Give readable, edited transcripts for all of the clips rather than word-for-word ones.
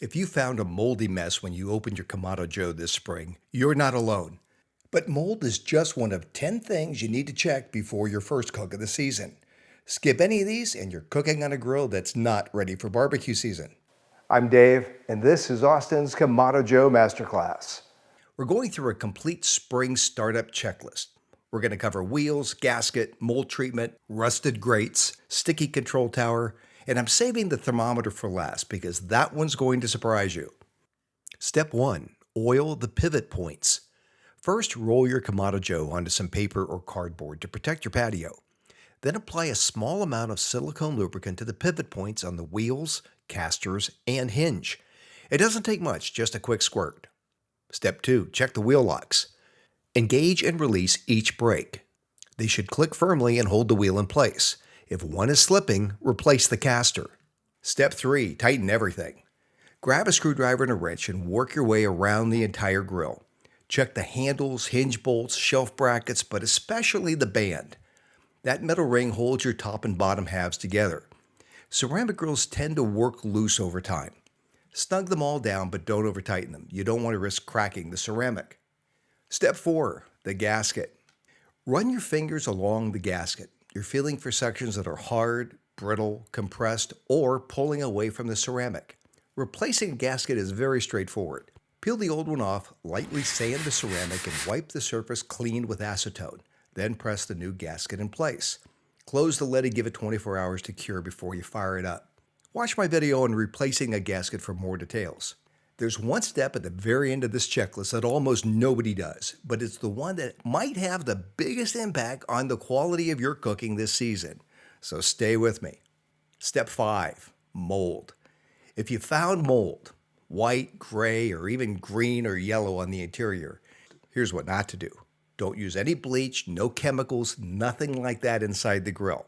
If you found a moldy mess when you opened your Kamado Joe this spring, you're not alone. But mold is just one of 10 things you need to check before your first cook of the season. Skip any of these and you're cooking on a grill that's not ready for barbecue season. I'm Dave, and this is Austin's Kamado Joe Masterclass. We're going through a complete spring startup checklist. We're going to cover wheels, gasket, mold treatment, rusted grates, sticky control tower, and I'm saving the thermometer for last because that one's going to surprise you. Step 1. Oil the pivot points. First, roll your Kamado Joe onto some paper or cardboard to protect your patio. Then apply a small amount of silicone lubricant to the pivot points on the wheels, casters, and hinge. It doesn't take much, just a quick squirt. Step 2. Check the wheel locks. Engage and release each brake. They should click firmly and hold the wheel in place. If one is slipping, replace the caster. Step 3. Tighten everything. Grab a screwdriver and a wrench and work your way around the entire grill. Check the handles, hinge bolts, shelf brackets, but especially the band. That metal ring holds your top and bottom halves together. Ceramic grills tend to work loose over time. Snug them all down, but don't over-tighten them. You don't want to risk cracking the ceramic. Step 4. The gasket. Run your fingers along the gasket. You're feeling for sections that are hard, brittle, compressed, or pulling away from the ceramic. Replacing a gasket is very straightforward. Peel the old one off, lightly sand the ceramic, and wipe the surface clean with acetone. Then press the new gasket in place. Close the lid and give it 24 hours to cure before you fire it up. Watch my video on replacing a gasket for more details. There's one step at the very end of this checklist that almost nobody does, but it's the one that might have the biggest impact on the quality of your cooking this season. So stay with me. Step 5. Mold. If you found mold, white, gray, or even green or yellow on the interior, here's what not to do. Don't use any bleach, no chemicals, nothing like that inside the grill.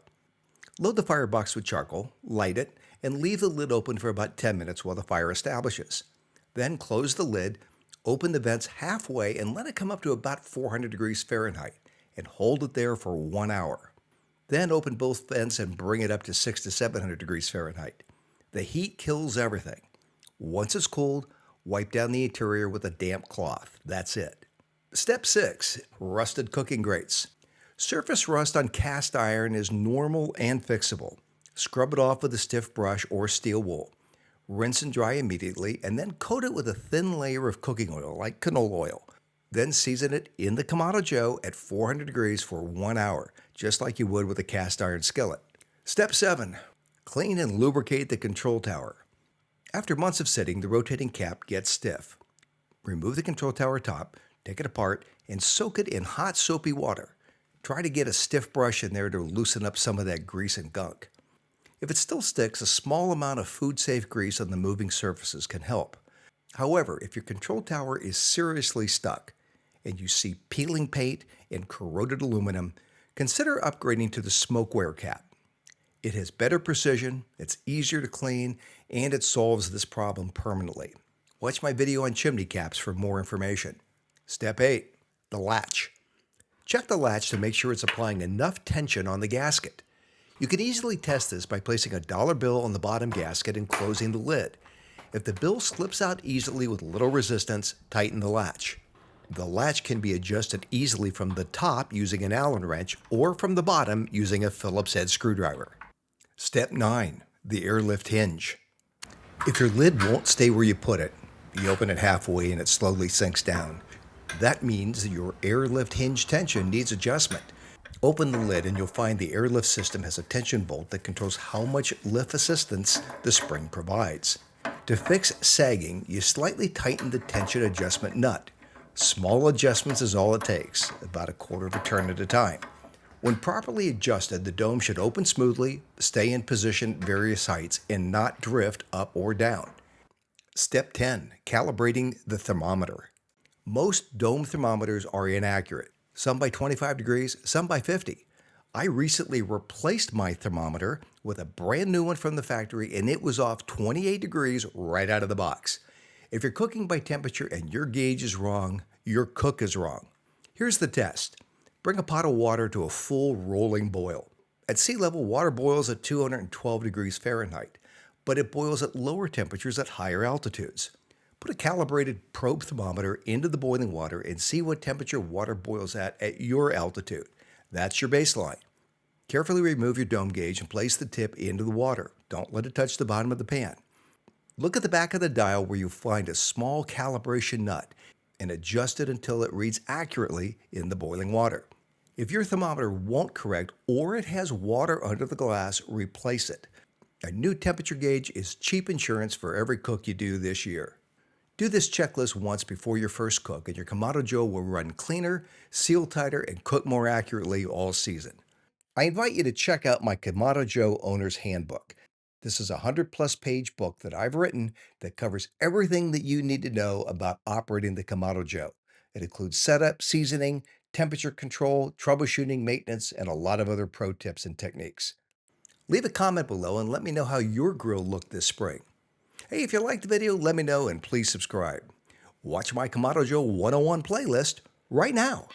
Load the firebox with charcoal, light it, and leave the lid open for about 10 minutes while the fire establishes. Then close the lid, open the vents halfway, and let it come up to about 400 degrees Fahrenheit, and hold it there for 1 hour. Then open both vents and bring it up to 600 to 700 degrees Fahrenheit. The heat kills everything. Once it's cooled, wipe down the interior with a damp cloth. That's it. Step 6. Rusted cooking grates. Surface rust on cast iron is normal and fixable. Scrub it off with a stiff brush or steel wool. Rinse and dry immediately, and then coat it with a thin layer of cooking oil, like canola oil. Then season it in the Kamado Joe at 400 degrees for 1 hour, just like you would with a cast iron skillet. Step 7. Clean and lubricate the control tower. After months of sitting, the rotating cap gets stiff. Remove the control tower top, take it apart, and soak it in hot soapy water. Try to get a stiff brush in there to loosen up some of that grease and gunk. If it still sticks, a small amount of food-safe grease on the moving surfaces can help. However, if your control tower is seriously stuck and you see peeling paint and corroded aluminum, consider upgrading to the smokeware cap. It has better precision, it's easier to clean, and it solves this problem permanently. Watch my video on chimney caps for more information. Step 8. The latch. Check the latch to make sure it's applying enough tension on the gasket. You can easily test this by placing a dollar bill on the bottom gasket and closing the lid. If the bill slips out easily with little resistance, tighten the latch. The latch can be adjusted easily from the top using an Allen wrench or from the bottom using a Phillips head screwdriver. Step 9. The Airlift hinge. If your lid won't stay where you put it, you open it halfway and it slowly sinks down. That means your Airlift hinge tension needs adjustment. Open the lid and you'll find the Airlift system has a tension bolt that controls how much lift assistance the spring provides. To fix sagging, you slightly tighten the tension adjustment nut. Small adjustments is all it takes, about 1/4 of a turn at a time. When properly adjusted, the dome should open smoothly, stay in position at various heights, and not drift up or down. Step 10. Calibrating the thermometer. Most dome thermometers are inaccurate. Some by 25 degrees, some by 50. I recently replaced my thermometer with a brand new one from the factory, and it was off 28 degrees right out of the box. If you're cooking by temperature and your gauge is wrong, your cook is wrong. Here's the test. Bring a pot of water to a full rolling boil. At sea level, water boils at 212 degrees Fahrenheit. but it boils at lower temperatures at higher altitudes. Put a calibrated probe thermometer into the boiling water and see what temperature water boils at your altitude. That's your baseline. Carefully remove your dome gauge and place the tip into the water. Don't let it touch the bottom of the pan. Look at the back of the dial where you'll find a small calibration nut and adjust it until it reads accurately in the boiling water. If your thermometer won't correct or it has water under the glass, replace it. A new temperature gauge is cheap insurance for every cook you do this year. Do this checklist once before your first cook and your Kamado Joe will run cleaner, seal tighter, and cook more accurately all season. I invite you to check out my Kamado Joe Owner's Handbook. This is a 100-plus page book that I've written that covers everything that you need to know about operating the Kamado Joe. It includes setup, seasoning, temperature control, troubleshooting, maintenance, and a lot of other pro tips and techniques. Leave a comment below and let me know how your grill looked this spring. Hey, if you liked the video, let me know and please subscribe. Watch my Kamado Joe 101 playlist right now.